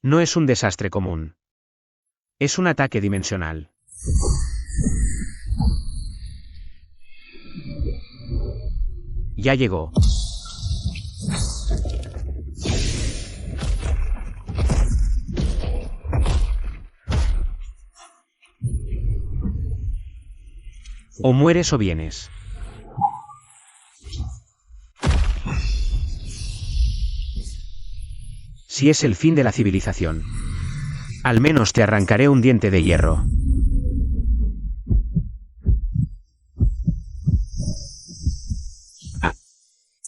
No es un desastre común. Es un ataque dimensional. Ya llegó. O mueres o vienes. Si es el fin de la civilización. Al menos te arrancaré un diente de hierro.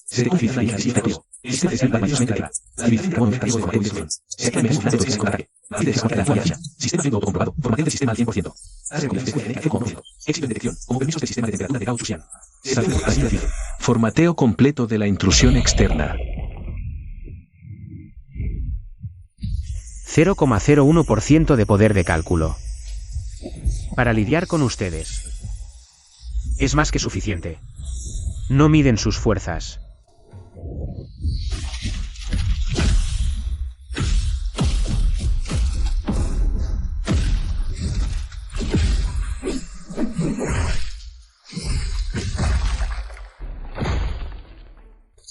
Se te confirma la existencia de este es el mayormente de la civilización carbono negativo de combate de se activa en el de contraataque. Aquí de descarga la falla. Sistema de autocomprobado. Formación del sistema al 100%. Hace recopilación genética como conocido. Éxito en detección. Como permisos del sistema de temperatura de Gauss-Jussian. Formateo completo de la intrusión externa. 0,01% de poder de cálculo. Para lidiar con ustedes. Es más que suficiente. No miden sus fuerzas.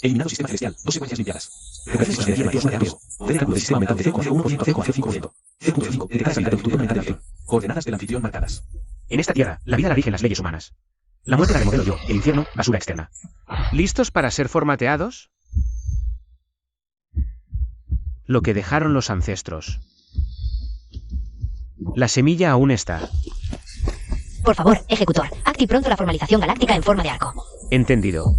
Eliminado sistema celestial. 2 secuencias limpiadas. Recuperación de energía de material de riesgo. Poder de cálculo del sistema aumentado de 0,1% a 0,05%. 0,5. Detectadas habilidades de tutor mental de acción. Coordenadas del anfitrión marcadas. En esta tierra, la vida la rigen las leyes humanas. La muerte la remodelo yo, el infierno, basura externa. ¿Listos para ser formateados? Lo que dejaron los ancestros. La semilla aún está. Por favor, ejecutor, acti pronto la formalización galáctica en forma de arco. Entendido.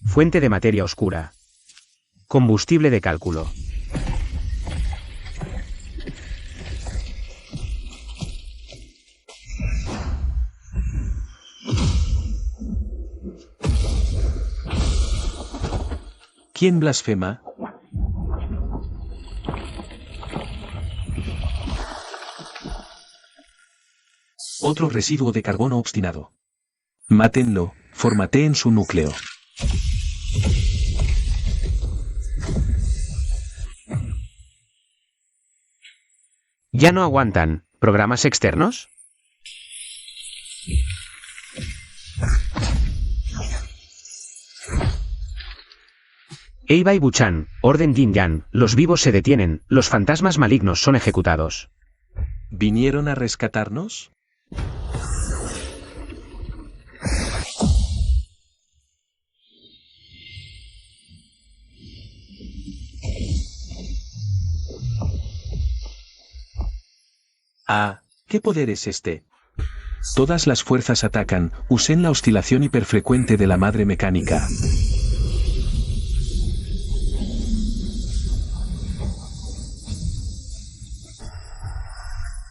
Fuente de materia oscura. Combustible de cálculo. ¿Quién blasfema? Otro residuo de carbono obstinado. Mátenlo, formateen su núcleo. ¿Ya no aguantan programas externos? Eiba y Buchan, Orden Yin Yang, los vivos se detienen, los fantasmas malignos son ejecutados. ¿Vinieron a rescatarnos? Ah, ¿qué poder es este? Todas las fuerzas atacan, usen la oscilación hiperfrecuente de la madre mecánica.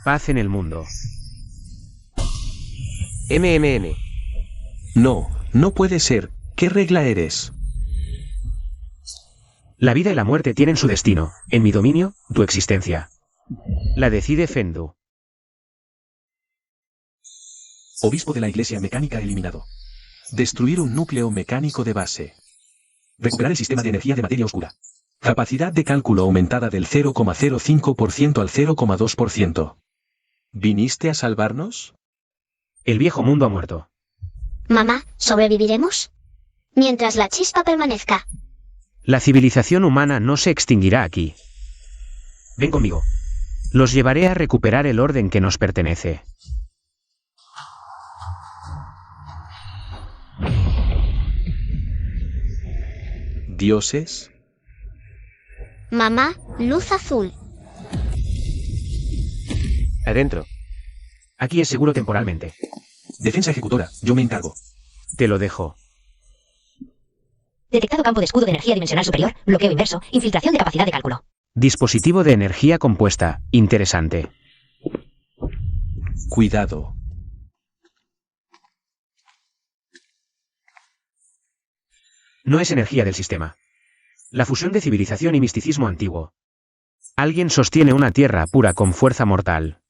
Paz en el mundo. MMN. No, no puede ser. ¿Qué regla eres? La vida y la muerte tienen su destino. En mi dominio, tu existencia. La decide Fendu. Obispo de la Iglesia Mecánica eliminado. Destruir un núcleo mecánico de base. Recuperar el sistema de energía de materia oscura. Capacidad de cálculo aumentada del 0,05% al 0,2%. ¿Viniste a salvarnos? El viejo mundo ha muerto. Mamá, ¿sobreviviremos? Mientras la chispa permanezca. La civilización humana no se extinguirá aquí. Ven conmigo. Los llevaré a recuperar el orden que nos pertenece. ¿Dioses? Mamá, luz azul. Adentro. Aquí es seguro temporalmente. Defensa ejecutora, yo me encargo. Te lo dejo. Detectado campo de escudo de energía dimensional superior, bloqueo inverso, infiltración de capacidad de cálculo. Dispositivo de energía compuesta. Interesante. Cuidado. No es energía del sistema. La fusión de civilización y misticismo antiguo. Alguien sostiene una tierra pura con fuerza mortal.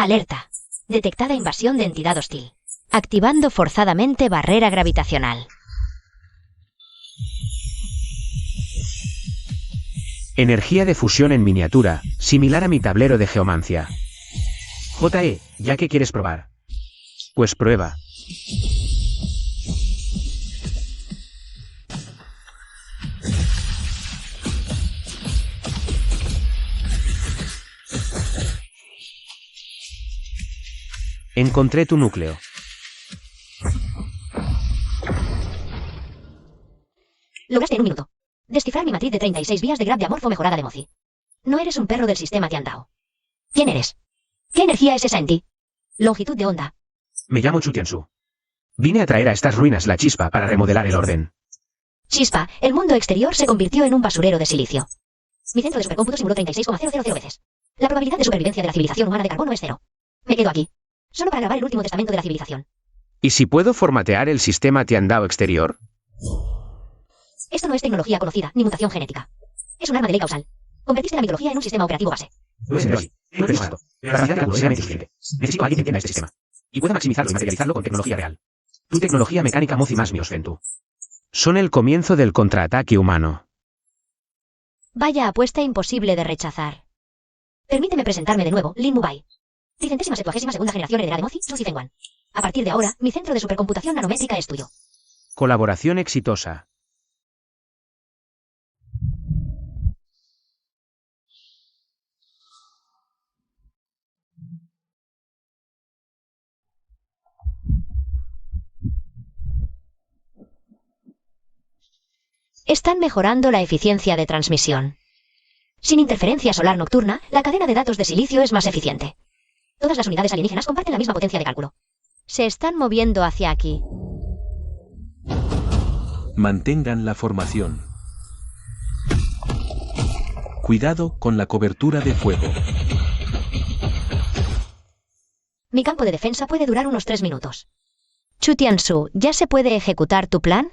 Alerta. Detectada invasión de entidad hostil. Activando forzadamente barrera gravitacional. Energía de fusión en miniatura, similar a mi tablero de geomancia. ¿Ya que quieres probar? Pues prueba. Encontré tu núcleo. Lograste en un minuto descifrar mi matriz de 36 vías de grab de amorfo mejorada de Mozi. No eres un perro del sistema Tiandao. ¿Quién eres? ¿Qué energía es esa en ti? Longitud de onda. Me llamo Chu Tiansu. Vine a traer a estas ruinas la chispa para remodelar el orden. Chispa, el mundo exterior se convirtió en un basurero de silicio. Mi centro de supercómputo simuló 36,000 veces. La probabilidad de supervivencia de la civilización humana de carbono es 0. Me quedo aquí. Solo para grabar el último testamento de la civilización. ¿Y si puedo formatear el sistema Tiandao exterior? Esto no es tecnología conocida, ni mutación genética. Es un arma de ley causal. Convertiste la mitología en un sistema operativo base. No es así. No es pero la capacidad de cálculo es realmente suficiente. Necesito a alguien que entienda este sistema. Y pueda maximizarlo y materializarlo con tecnología real. Tu tecnología mecánica Mozi más mi Osfentu. Son el comienzo del contraataque humano. Vaya apuesta imposible de rechazar. Permíteme presentarme de nuevo, Lin Mubai. 372ª generación heredera de Mozi, Suzy Fengwan. A partir de ahora, mi centro de supercomputación nanométrica es tuyo. Colaboración exitosa. Están mejorando la eficiencia de transmisión. Sin interferencia solar nocturna, la cadena de datos de silicio es más eficiente. Todas las unidades alienígenas comparten la misma potencia de cálculo. Se están moviendo hacia aquí. Mantengan la formación. Cuidado con la cobertura de fuego. Mi campo de defensa puede durar unos 3 minutos. Chu Tiansu, ¿ya se puede ejecutar tu plan?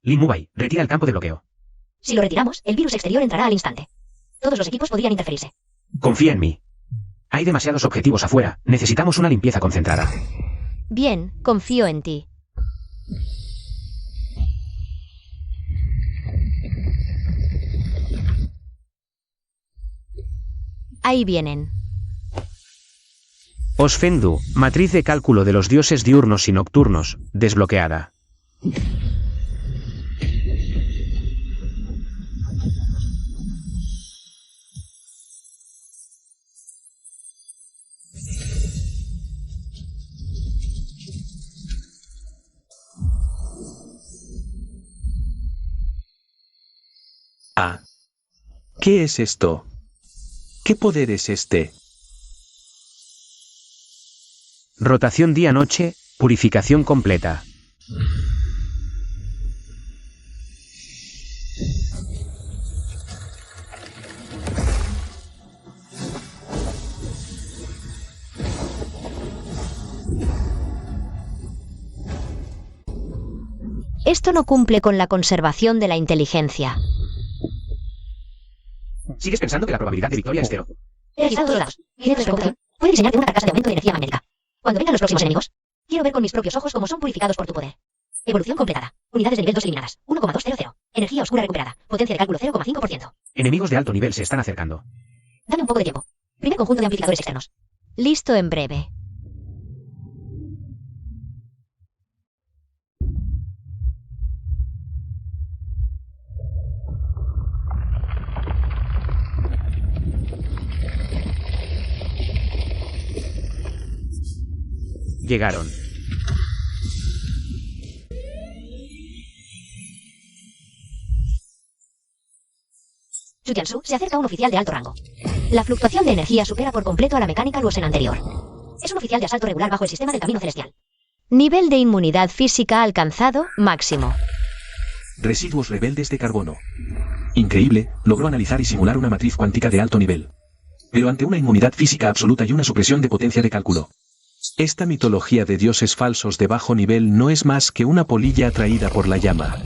Lin Mubai, retira el campo de bloqueo. Si lo retiramos, el virus exterior entrará al instante. Todos los equipos podrían interferirse. Confía en mí. Hay demasiados objetivos afuera, necesitamos una limpieza concentrada. Bien, confío en ti. Ahí vienen. Osfendu, matriz de cálculo de los dioses diurnos y nocturnos, desbloqueada. Ah. ¿Qué es esto? ¿Qué poder es este? Rotación día-noche, purificación completa. Esto no cumple con la conservación de la inteligencia. ¿Sigues pensando que la probabilidad de victoria es 0? He registrado todos los datos. Mi centro de supercomputación puede diseñarte una carcasa de aumento de energía magnética. Cuando vengan los próximos enemigos, quiero ver con mis propios ojos cómo son purificados por tu poder. Evolución completada. Unidades de nivel 2 eliminadas. 1,200. Energía oscura recuperada. Potencia de cálculo 0,5%. Enemigos de alto nivel se están acercando. Dame un poco de tiempo. Primer conjunto de amplificadores externos. Listo en breve. Llegaron. Chu Tiansu, se acerca un oficial de alto rango. La fluctuación de energía supera por completo a la mecánica Luosen anterior. Es un oficial de asalto regular bajo el sistema del camino celestial. Nivel de inmunidad física alcanzado, máximo. Residuos rebeldes de carbono. Increíble, logró analizar y simular una matriz cuántica de alto nivel. Pero ante una inmunidad física absoluta y una supresión de potencia de cálculo. Esta mitología de dioses falsos de bajo nivel no es más que una polilla atraída por la llama.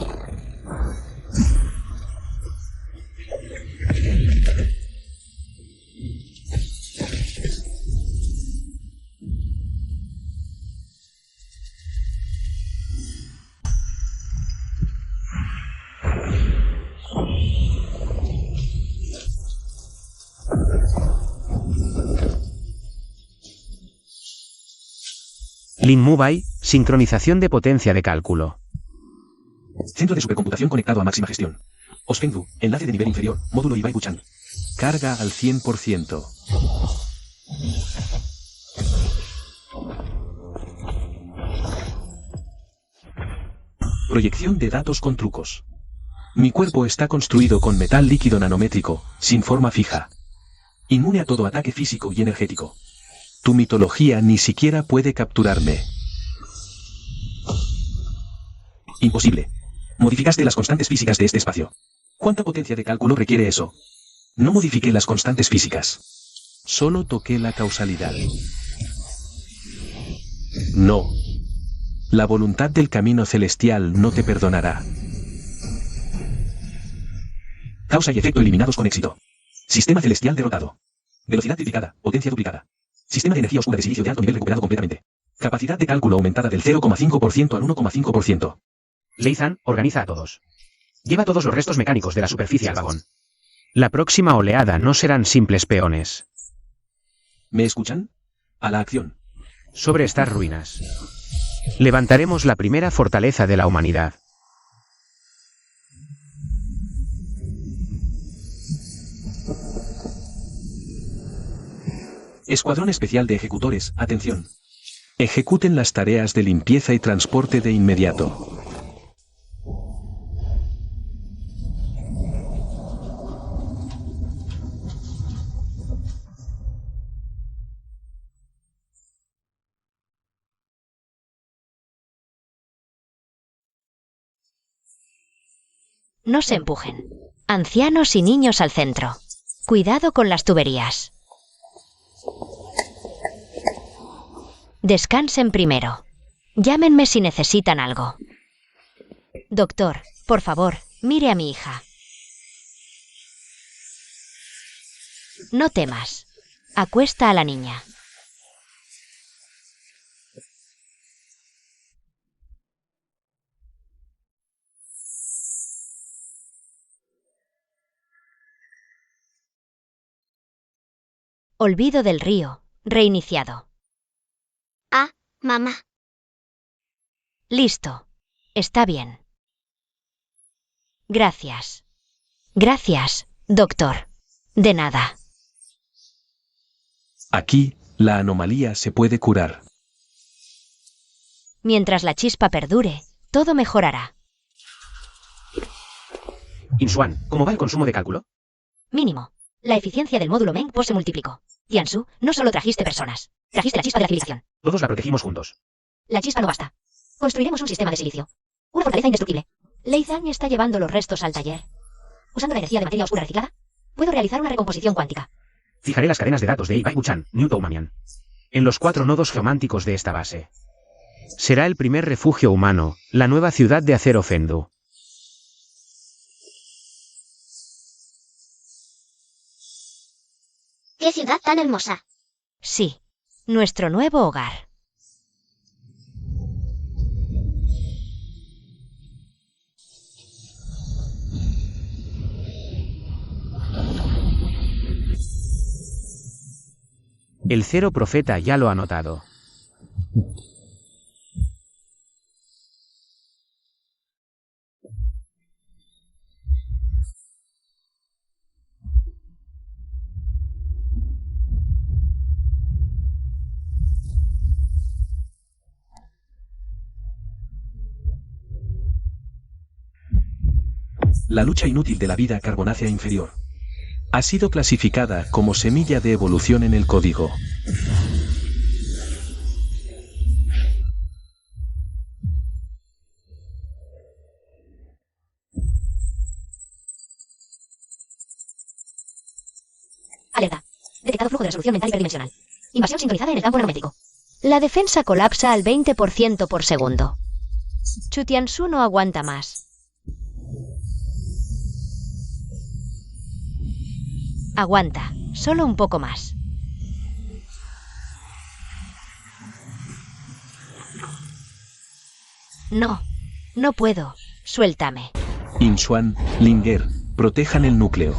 Lin Mubai, sincronización de potencia de cálculo. Centro de supercomputación conectado a máxima gestión. Osfengdu, enlace de nivel inferior, módulo Ibai Buchan. Carga al 100%. Proyección de datos con trucos. Mi cuerpo está construido con metal líquido nanométrico, sin forma fija. Inmune a todo ataque físico y energético. Tu mitología ni siquiera puede capturarme. Imposible. Modificaste las constantes físicas de este espacio. ¿Cuánta potencia de cálculo requiere eso? No modifiqué las constantes físicas. Solo toqué la causalidad. No. La voluntad del camino celestial no te perdonará. Causa y efecto eliminados con éxito. Sistema celestial derrotado. Velocidad triplicada, potencia duplicada. Sistema de energía oscura de silicio de alto nivel recuperado completamente. Capacidad de cálculo aumentada del 0,5% al 1,5%. Leizan, organiza a todos. Lleva todos los restos mecánicos de la superficie al vagón. La próxima oleada no serán simples peones. ¿Me escuchan? A la acción. Sobre estas ruinas. Levantaremos la primera fortaleza de la humanidad. Escuadrón Especial de Ejecutores, atención. Ejecuten las tareas de limpieza y transporte de inmediato. No se empujen. Ancianos y niños al centro. Cuidado con las tuberías. Descansen primero. Llámenme si necesitan algo. Doctor, por favor, mire a mi hija. No temas. Acuesta a la niña. Olvido del río. Reiniciado. Ah, mamá. Listo. Está bien. Gracias. Gracias, doctor. De nada. Aquí, la anomalía se puede curar. Mientras la chispa perdure, todo mejorará. Inshuan, ¿cómo va el consumo de cálculo? Mínimo. La eficiencia del módulo Mengpo se multiplicó. Tiansu, no solo trajiste personas. Trajiste la chispa de la civilización. Todos la protegimos juntos. La chispa no basta. Construiremos un sistema de silicio. Una fortaleza indestructible. Leizan está llevando los restos al taller. Usando la energía de materia oscura reciclada, puedo realizar una recomposición cuántica. Fijaré las cadenas de datos de Ibai Buchan, Newton Mamian, en los 4 nodos geománticos de esta base. Será el primer refugio humano, la nueva ciudad de acero Fendu. ¡Qué ciudad tan hermosa! Sí. Nuestro nuevo hogar. El Cero Profeta ya lo ha notado. La lucha inútil de la vida carbonácea inferior ha sido clasificada como semilla de evolución en el código. Alerta. Detectado flujo de resolución mental hiperdimensional. Invasión sincronizada en el campo nanométrico. La defensa colapsa al 20% por segundo. Chu Tiansu no aguanta más. Aguanta, solo un poco más. No, no puedo. Suéltame. Inshuan, Linger, protejan el núcleo.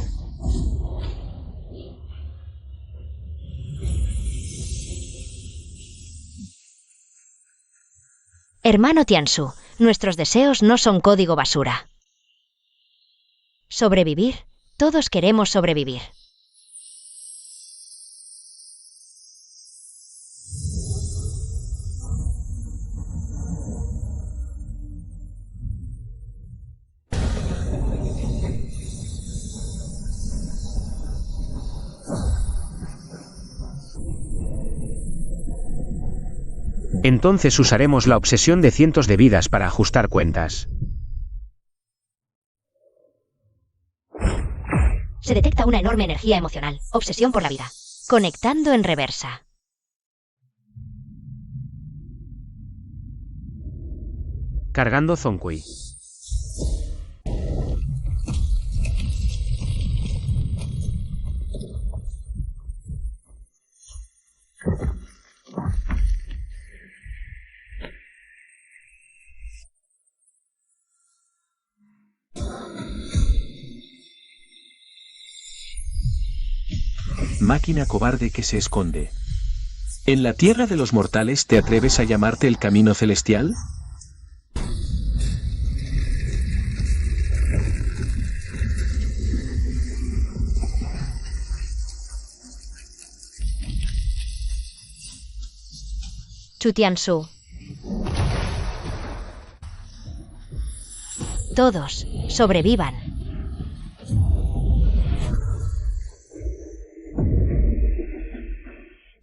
Hermano Tiansu, nuestros deseos no son código basura. Sobrevivir. Todos queremos sobrevivir. Entonces usaremos la obsesión de cientos de vidas para ajustar cuentas. Se detecta una enorme energía emocional. Obsesión por la vida. Conectando en reversa. Cargando Zonkui. Máquina cobarde que se esconde. ¿En la tierra de los mortales te atreves a llamarte el camino celestial? Chu Tiansu. Todos, sobrevivan.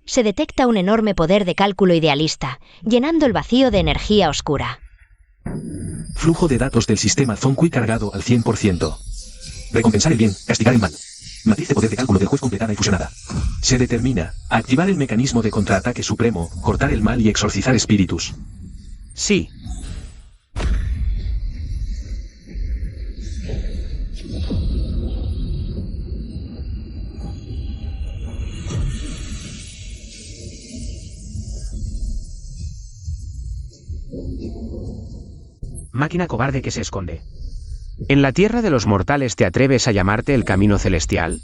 Se detecta un enorme poder de cálculo idealista, llenando el vacío de energía oscura. Flujo de datos del sistema Zonkui cargado al 100%. Recompensar el bien, castigar el mal. Matriz de poder de cálculo del juez completada y fusionada. Se determina activar el mecanismo de contraataque supremo, cortar el mal y exorcizar espíritus. Sí. Máquina cobarde que se esconde. ¿En la tierra de los mortales te atreves a llamarte el camino celestial?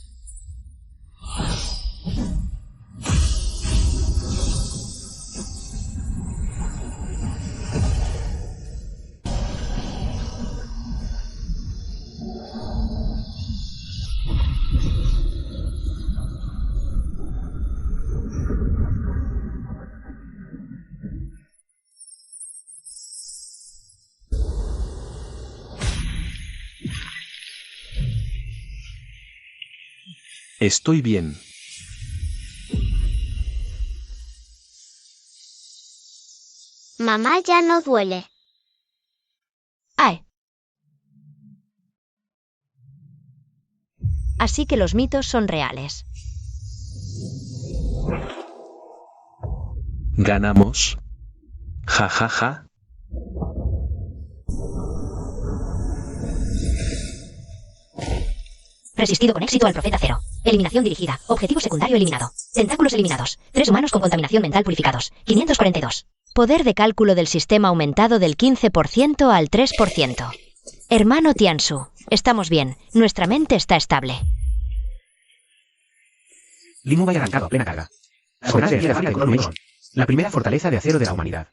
Estoy bien. Mamá ya no duele. ¡Ay! Así que los mitos son reales. ¿Ganamos? Ja ja ja. Resistido con éxito al Profeta Cero. Eliminación dirigida. Objetivo secundario eliminado. Tentáculos eliminados. 3 humanos con contaminación mental purificados. 542. Poder de cálculo del sistema aumentado del 15% al 3%. Hermano Tiansu, estamos bien. Nuestra mente está estable. Limu Bai arrancado a plena carga. Coordenadas de energía de fábrica de color neón. La primera fortaleza de acero de la humanidad.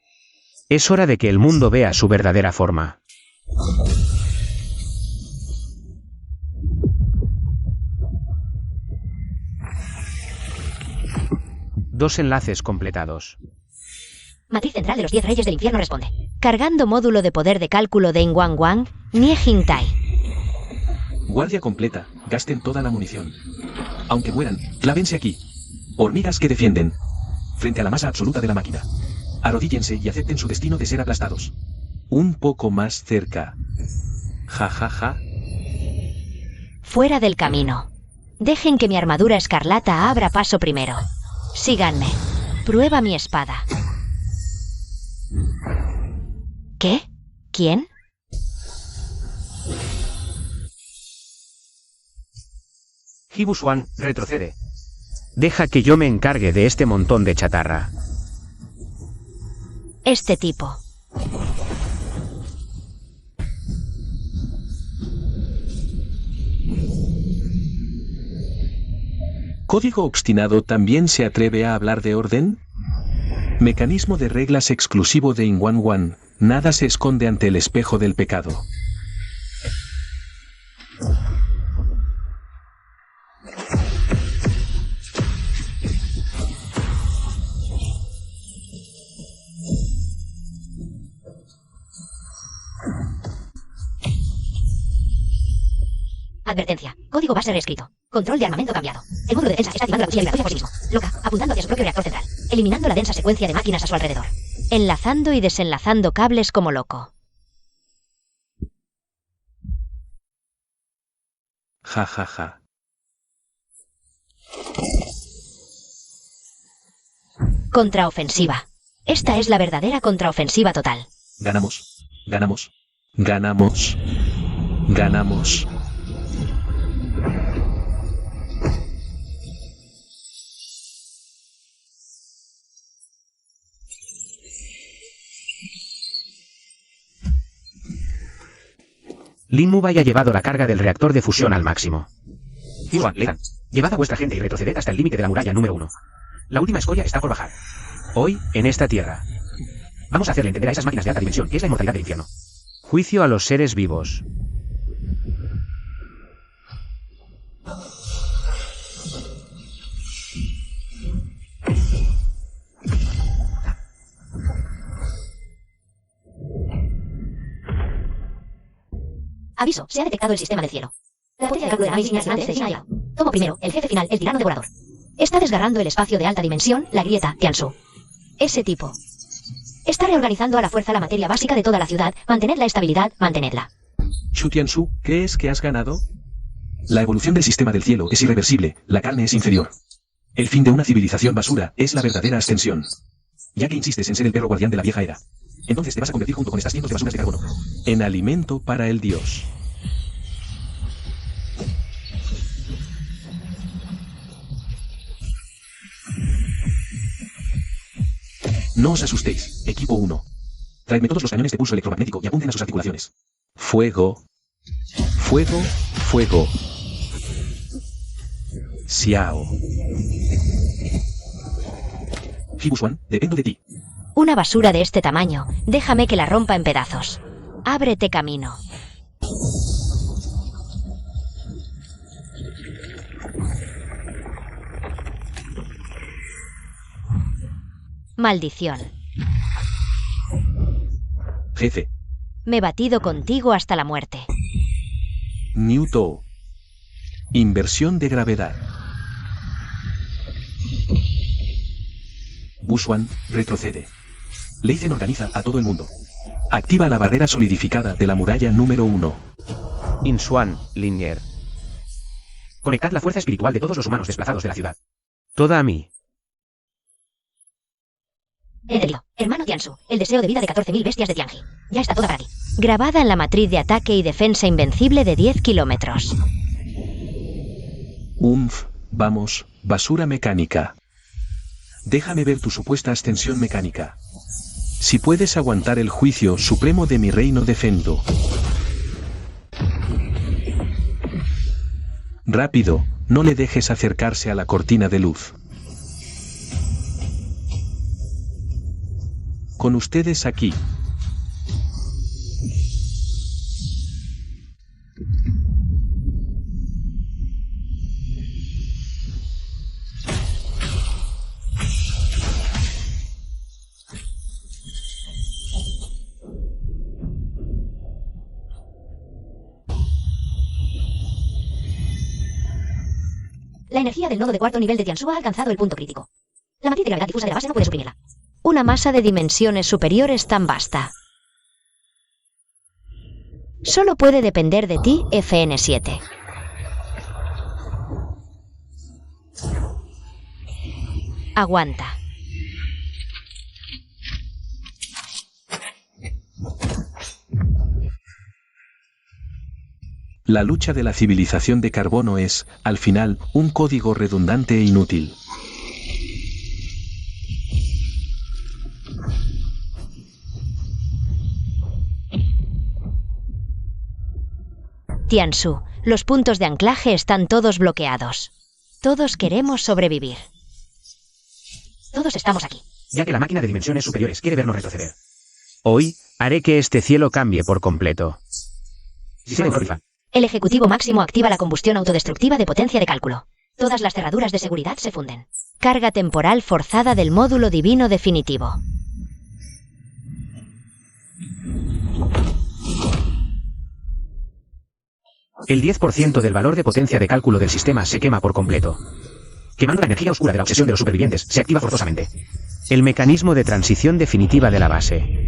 Es hora de que el mundo vea su verdadera forma. Dos enlaces completados. Matriz central de los 10 reyes del infierno responde. Cargando módulo de poder de cálculo de Ingwan Wang, Nie Jing Tai. Guardia completa. Gasten toda la munición. Aunque mueran, clávense aquí. Hormigas que defienden. Frente a la masa absoluta de la máquina. Arrodíllense y acepten su destino de ser aplastados. Un poco más cerca. Ja ja ja. Fuera del camino. Dejen que mi armadura escarlata abra paso primero. Síganme. Prueba mi espada. ¿Qué? ¿Quién? Hibuswan, retrocede. Deja que yo me encargue de este montón de chatarra. Este tipo. ¿Código obstinado también se atreve a hablar de orden? Mecanismo de reglas exclusivo de Ingwan Wan, Nada se esconde ante el espejo del pecado. Advertencia. Código base reescrito. Control de armamento cambiado. El módulo de defensa está activando la cuchilla vibratoria por sí mismo. Loca, apuntando hacia su propio reactor central. Eliminando la densa secuencia de máquinas a su alrededor. Enlazando y desenlazando cables como loco. Ja, ja, ja. Contraofensiva. Esta es la verdadera contraofensiva total. Ganamos. Ganamos. Ganamos. Ganamos. Lin Mubai ha llevado la carga del reactor de fusión al máximo. Yuan, Leidan, llevad a vuestra gente y retroceded hasta el límite de la muralla número 1. La última escoria está por bajar. Hoy, en esta tierra. Vamos a hacerle entender a esas máquinas de alta dimensión que es la inmortalidad del infierno. Juicio a los seres vivos. Aviso, se ha detectado el sistema del cielo. La potencia de cálculo de análisis nacional de China. Tomo primero, el jefe final, el tirano devorador. Está desgarrando el espacio de alta dimensión, la grieta, Tiansu. Ese tipo. Está reorganizando a la fuerza la materia básica de toda la ciudad. Mantened la estabilidad, mantenedla. Xu Tiansu, ¿crees que has ganado? La evolución del sistema del cielo es irreversible, la carne es inferior. El fin de una civilización basura es la verdadera ascensión. Ya que insistes en ser el perro guardián de la vieja era, entonces te vas a convertir junto con estas cientos de basuras de carbono en alimento para el dios. No os asustéis, equipo 1. Traedme todos los cañones de pulso electromagnético y apunten a sus articulaciones. Fuego. Fuego. Fuego. Xiao. Hibuswan, dependo de ti. Una basura de este tamaño. Déjame que la rompa en pedazos. Ábrete camino. Maldición. Jefe. Me he batido contigo hasta la muerte. Newton. Inversión de gravedad. Buswan, retrocede. Leizen organiza a todo el mundo. Activa la barrera solidificada de la muralla número 1. Inshuan, Linier. Conectad la fuerza espiritual de todos los humanos desplazados de la ciudad. Toda a mí. Entendido. Hermano Tiansu, el deseo de vida de 14.000 bestias de Tianji. Ya está toda para ti. Grabada en la matriz de ataque y defensa invencible de 10 kilómetros. Vamos, basura mecánica. Déjame ver tu supuesta ascensión mecánica. Si puedes aguantar el juicio supremo de mi reino de Fendo. Rápido, no le dejes acercarse a la cortina de luz. Con ustedes aquí. La energía del nodo de cuarto nivel de Tiansu ha alcanzado el punto crítico. La matriz de gravedad difusa de la base no puede suprimirla. Una masa de dimensiones superiores tan vasta. Solo puede depender de ti, FN7. Aguanta. La lucha de la civilización de carbono es, al final, un código redundante e inútil. Tiansu, los puntos de anclaje están todos bloqueados. Todos queremos sobrevivir. Todos estamos aquí. Ya que la máquina de dimensiones superiores quiere vernos retroceder. Hoy, Haré que este cielo cambie por completo. Sistema Prolifan. El ejecutivo máximo activa la combustión autodestructiva de potencia de cálculo. Todas las cerraduras de seguridad se funden. Carga temporal forzada del módulo divino definitivo. El 10% del valor de potencia de cálculo del sistema se quema por completo. Quemando la energía oscura de la obsesión de los supervivientes, se activa forzosamente. El mecanismo de transición definitiva de la base.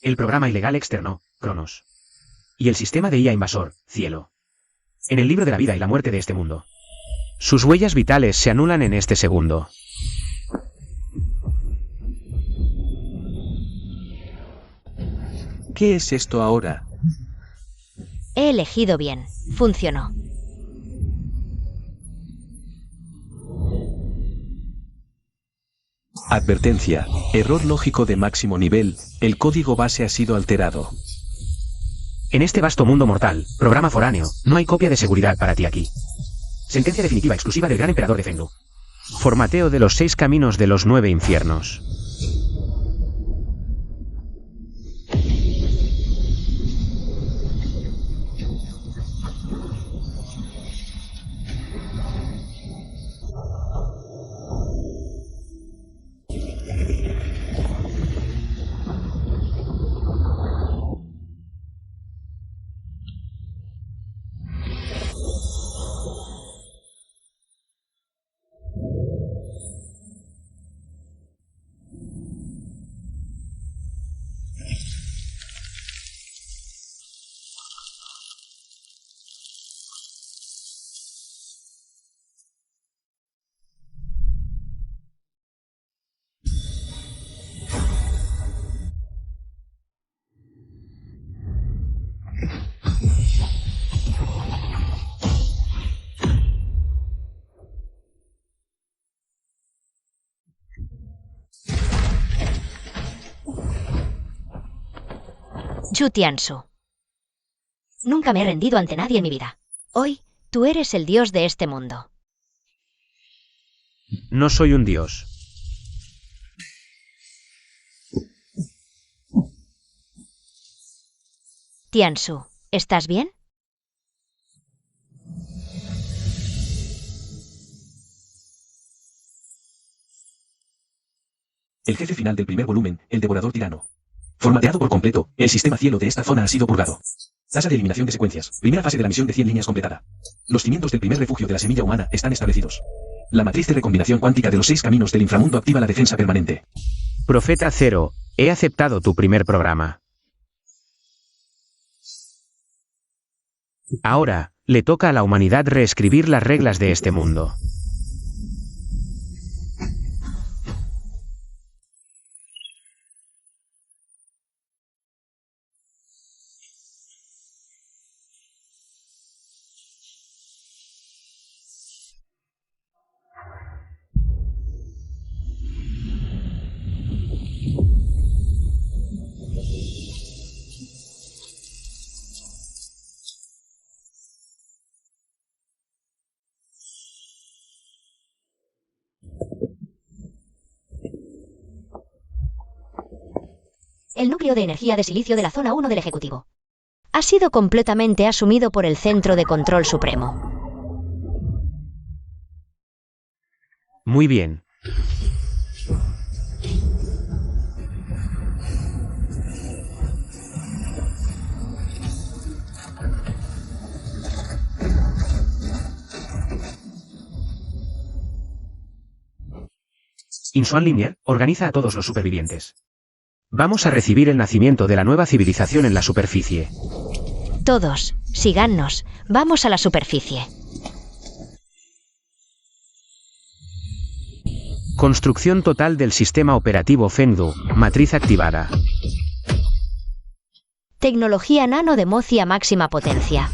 El programa ilegal externo, Cronos. Y el sistema de IA invasor, Cielo. En el libro de la vida y la muerte de este mundo. Sus huellas vitales se anulan en este segundo. ¿Qué es esto ahora? He elegido bien. Funcionó. Advertencia. Error lógico de máximo nivel. El código base ha sido alterado. En este vasto mundo mortal, programa foráneo, no hay copia de seguridad para ti aquí. Sentencia definitiva exclusiva del gran emperador de Fendu. Formateo de los 6 caminos de los 9 infiernos. Yu Tiansu. Nunca me he rendido ante nadie en mi vida. Hoy, tú eres el dios de este mundo. No soy un dios. Tiansu, ¿estás bien? El jefe final del primer volumen, el devorador tirano. Formateado por completo, el sistema cielo de esta zona ha sido purgado. Tasa de eliminación de secuencias. Primera fase de la misión de 100 líneas completada. Los cimientos del primer refugio de la semilla humana están establecidos. La matriz de recombinación cuántica de los 6 caminos del inframundo activa la defensa permanente. Profeta Cero, he aceptado tu primer programa. Ahora, le toca a la humanidad reescribir las reglas de este mundo. El núcleo de energía de silicio de la zona 1 del Ejecutivo ha sido completamente asumido por el Centro de Control Supremo. Muy bien. Insuan Linier organiza a todos los supervivientes. Vamos a recibir el nacimiento de la nueva civilización en la superficie. Todos, síganos, vamos a la superficie. Construcción total del sistema operativo Fendu, matriz activada. Tecnología nano de Mozi a máxima potencia.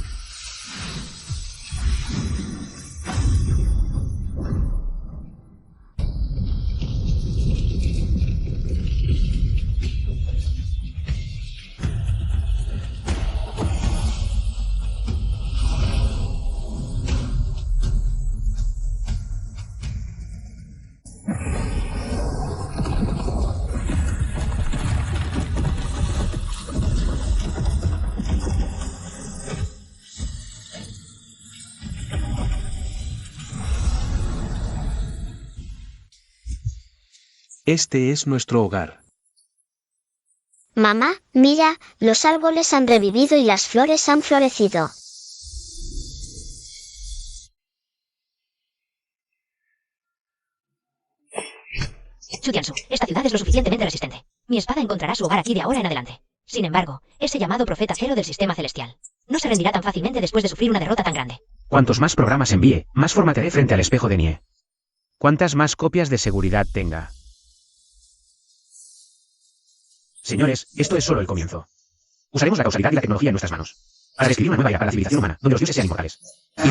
Este es nuestro hogar. Mamá, mira, los árboles han revivido y las flores han florecido. Chu-Tian-Su, esta ciudad es lo suficientemente resistente. Mi espada encontrará su hogar aquí de ahora en adelante. Sin embargo, ese llamado profeta cero del sistema celestial no se rendirá tan fácilmente después de sufrir una derrota tan grande. Cuantos más programas envíe, más formatearé frente al espejo de Nie. Cuantas más copias de seguridad tenga. Señores, esto es solo el comienzo. Usaremos la causalidad y la tecnología en nuestras manos para describir una nueva era para la civilización humana, donde los dioses sean inmortales. Y